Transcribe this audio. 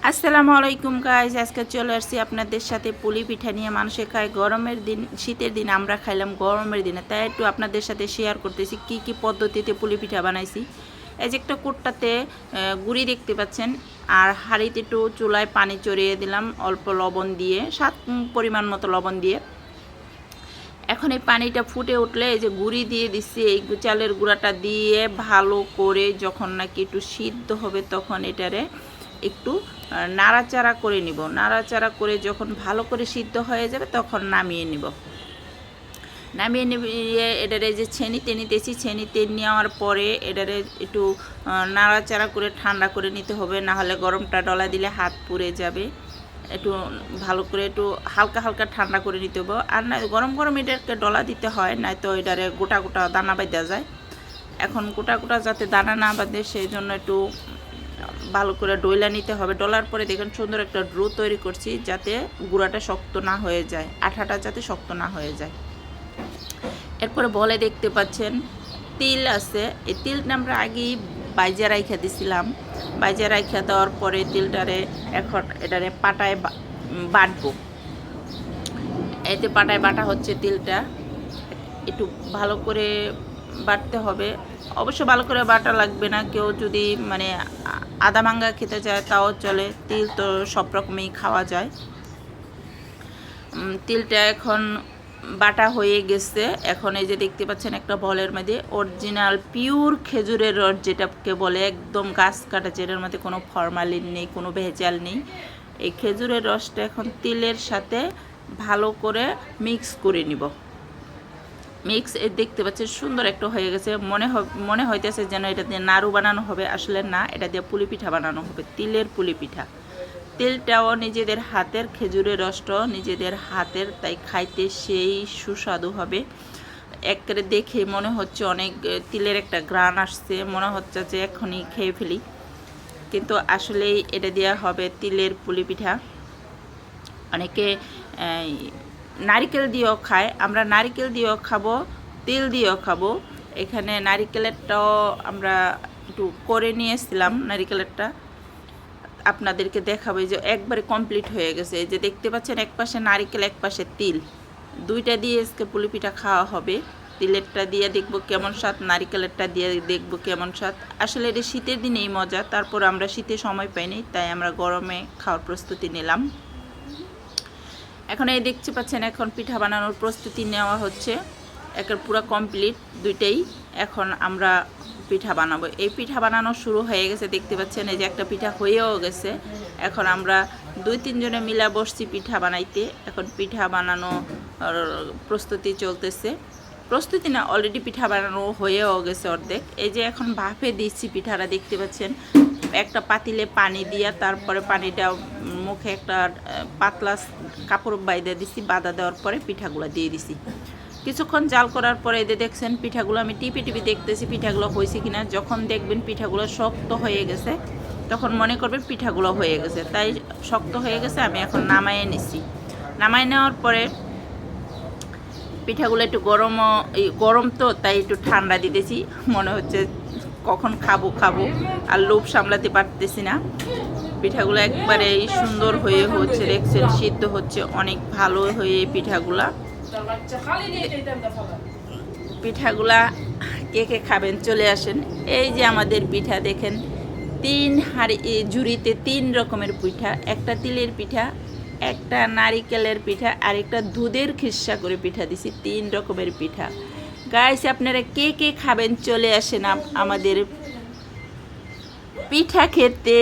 আসসালামু আলাইকুম গাইস, আজকে চলে আসছি আপনাদের সাথে পুলি পিঠা নিয়ে। মানুষে খায় গরমের দিন, শীতের দিন আমরা খাইলাম গরমের দিনে, তাই একটু আপনাদের সাথে শেয়ার করতেছি কি কি পদ্ধতিতে পুলি পিঠা বানাইছি। এই যে একটা কুটটাতে গুঁড়ি দেখতে পাচ্ছেন, আর হাঁড়িতে একটু চুলায় পানি চড়িয়ে দিলাম অল্প লবণ দিয়ে, স্বাদ পরিমাণ মতো লবণ দিয়ে। এখন এই পানিটা ফুটে উঠলে এই যে গুঁড়ি দিয়ে দিচ্ছি, এই চালের গুঁড়াটা দিয়ে ভালো করে যখন নাকি একটু সিদ্ধ হবে তখন এটারে একটু নাড়াচাড়া করে নিব। নাড়াচাড়া করে যখন ভালো করে সিদ্ধ হয়ে যাবে তখন নামিয়ে নিব। নামিয়ে নিয়ে এটারে যে ছেনিতে নিতেছি, ছেনিতে নেওয়ার পরে এটারে একটু নাড়াচাড়া করে ঠান্ডা করে নিতে হবে, না হলে গরমটা ডলা দিলে হাত পুড়ে যাবে। একটু ভালো করে একটু হালকা হালকা ঠান্ডা করে নিতে হবে। আর না গরম গরম এটাকে ডলা দিতে হয়, নয়তো এটারে গোটা গোটা দানা বাঁধা যায়। এখন গোটা গোটা যাতে দানা না বাঁধে সেই জন্য একটু ভালো করে ডইলা নিতে হবে। ডলার পরে দেখুন সুন্দর একটা ড্রো তৈরি করছি, যাতে গুঁড়াটা শক্ত না হয়ে যায়, আঠাটা যাতে শক্ত না হয়ে যায়। এরপরে বলে দেখতে পাচ্ছেন তিল আছে, এই তিলটা আমরা আগেই বাইজা রাইখা দিছিলাম। বাইজা রাইখা দেওয়ার পরে তিলটারে এখন এটারে পাটায় বাটবো। এতে পাটায় বাটা হচ্ছে তিলটা, একটু ভালো করে বাটতে হবে। অবশ্য ভালো করে বাটা লাগবে না, কেউ যদি মানে আদা মাঙ্গা খেতে চায় তাও চলে, তিল তো সব রকমই খাওয়া যায়। তিলটা এখন বাটা হয়ে গেছে। এখন এই যে দেখতে পাচ্ছেন একটা বলের মধ্যে অরিজিনাল পিওর খেজুরের রস, যেটাকে বলে একদম গাছ কাটা, যেটার মধ্যে কোনো ফরমালিন নেই, কোনো ভেজাল নেই। এই খেজুরের রসটা এখন তিলের সাথে ভালো করে মিক্স করে নিব। মিক্স দেখতে পাচ্ছেন সুন্দর একটা হয়ে গেছে। মনে হইতেছে যেন এটা দিয়ে নাড়ু বানানো হবে, আসলে না, এটা দিয়ে পুলি পিঠা বানানো হবে, তিলের পুলি পিঠা। তেলটাও নিজেদের হাতের, খেজুরের রসটাও নিজেদের হাতের, তাই খাইতে সেই সুস্বাদু হবে। একেবারে দেখে মনে হচ্ছে অনেক তিলের একটা ঘ্রাণ আসছে, মনে হচ্ছে যে এখনই খেয়ে ফেলি, কিন্তু আসলেই এটা দেওয়া হবে তিলের পুলি পিঠা। অনেকে নারিকেল দিয়েও খায়, আমরা নারিকেল দিয়েও খাবো, তিল দিয়েও খাবো। এখানে নারিকেলেরটাও আমরা একটু করে নিয়েছিলাম, নারিকেলেরটা আপনাদেরকে দেখাবো। যে একবারে কমপ্লিট হয়ে গেছে, এই যে দেখতে পাচ্ছেন এক পাশে নারিকেল এক পাশে তিল, দুইটা দিয়ে আজকে পুলি পিঠা খাওয়া হবে। তিলেরটা দিয়ে দেখবো কেমন স্বাদ, নারিকেলেরটা দিয়ে দেখবো কেমন স্বাদ। আসলে এটা শীতের দিনেই মজা, তারপর আমরা শীতে সময় পাইনি, তাই আমরা গরমে খাওয়ার প্রস্তুতি নিলাম। এখন এই দেখতে পাচ্ছেন এখন পিঠা বানানোর প্রস্তুতি নেওয়া হচ্ছে, একের পুরো কমপ্লিট দুইটাই। এখন আমরা পিঠা বানাবো। এই পিঠা বানানো শুরু হয়ে গেছে, দেখতে পাচ্ছেন এই যে একটা পিঠা হয়েও গেছে। এখন আমরা 2-3 জনে মিলা বসছি পিঠা বানাইতে। এখন পিঠা বানানো প্রস্তুতি চলতেছে, প্রস্তুতি না, অলরেডি পিঠা বানানো হয়েও গেছে অর্ধেক। এই যে এখন ভাপে দিচ্ছি পিঠাটা, দেখতে পাচ্ছেন একটা পাতিলে পানি দিয়া, তারপরে পানিটা মুখে একটা পাতলা কাপড় বাইদা দিছি, বাঁধা দেওয়ার পরে পিঠাগুলো দিয়ে দিছি। কিছুক্ষণ জাল করার পরে এদের দেখছেন পিঠাগুলো আমি টিপি টিপি দেখতেছি পিঠাগুলো হয়েছে কিনা। যখন দেখবেন পিঠাগুলো শক্ত হয়ে গেছে তখন মনে করবেন পিঠাগুলো হয়ে গেছে, তাই শক্ত হয়ে গেছে আমি এখন নামাইয়ে নিচ্ছি। নামাই নেওয়ার পরে পিঠাগুলো একটু গরম তো, তাই একটু ঠান্ডা দিতেছি। মনে হচ্ছে কখন খাবো খাবো, আর লোভ সামলাতে পারতেছি না। পিঠাগুলো একবারে সুন্দর হয়ে হচ্ছে, দেখছেন সিদ্ধ হচ্ছে অনেক ভালো হয়ে পিঠাগুলা। পিঠাগুলা কে কে খাবেন চলে আসেন। এই যে আমাদের পিঠা দেখেন, 3 হাঁড়ি ঝুড়িতে 3 রকমের পিঠা, একটা তিলের পিঠা, একটা নারিকেলের পিঠা, আর একটা দুধের খিসা করে পিঠা দিছি। 3 রকমের পিঠা। গাইস আপনারা কে কে খাবেন চলে আসেন আমাদের পিঠা খেতে।